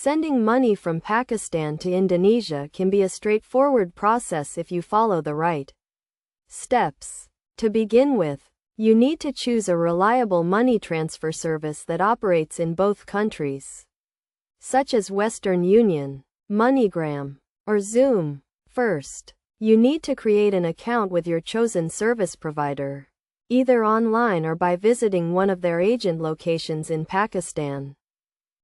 Sending money from Pakistan to Indonesia can be a straightforward process if you follow the right steps. To begin with, you need to choose a reliable money transfer service that operates in both countries, such as Western Union, MoneyGram, or Xoom. First, you need to create an account with your chosen service provider, either online or by visiting one of their agent locations in Pakistan.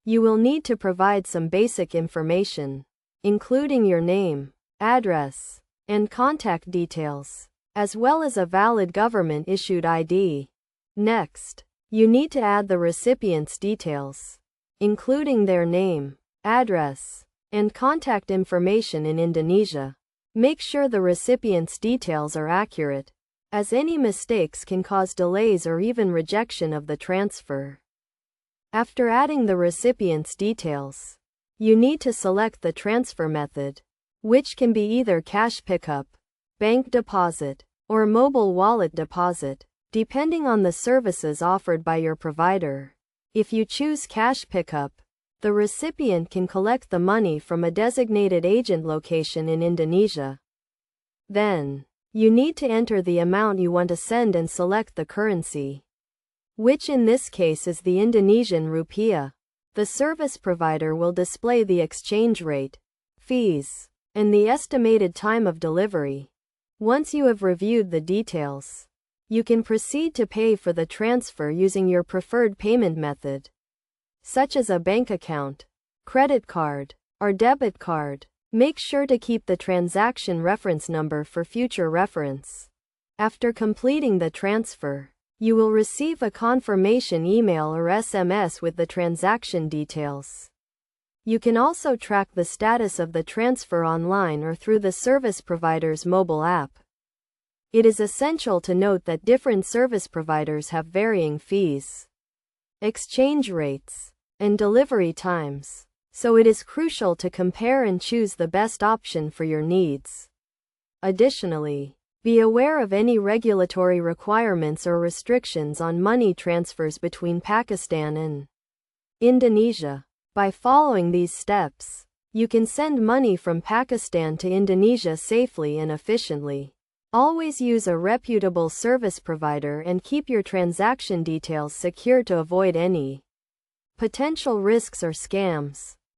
You will need to provide some basic information, including your name, address, and contact details, as well as a valid government-issued ID. Next, you need to add the recipient's details, including their name, address, and contact information in Indonesia. Make sure the recipient's details are accurate, as any mistakes can cause delays or even rejection of the transfer. After adding the recipient's details, you need to select the transfer method, which can be either cash pickup, bank deposit, or mobile wallet deposit, depending on the services offered by your provider. If you choose cash pickup, the recipient can collect the money from a designated agent location in Indonesia. Then, you need to enter the amount you want to send and select the currency, which in this case is the Indonesian rupiah. The service provider will display the exchange rate, fees, and the estimated time of delivery. Once you have reviewed the details, you can proceed to pay for the transfer using your preferred payment method, such as a bank account, credit card, or debit card. Make sure to keep the transaction reference number for future reference. After completing the transfer, you will receive a confirmation email or SMS with the transaction details. You can also track the status of the transfer online or through the service provider's mobile app. It is essential to note that different service providers have varying fees, exchange rates, and delivery times, so it is crucial to compare and choose the best option for your needs. Additionally, be aware of any regulatory requirements or restrictions on money transfers between Pakistan and Indonesia. By following these steps, you can send money from Pakistan to Indonesia safely and efficiently. Always use a reputable service provider and keep your transaction details secure to avoid any potential risks or scams.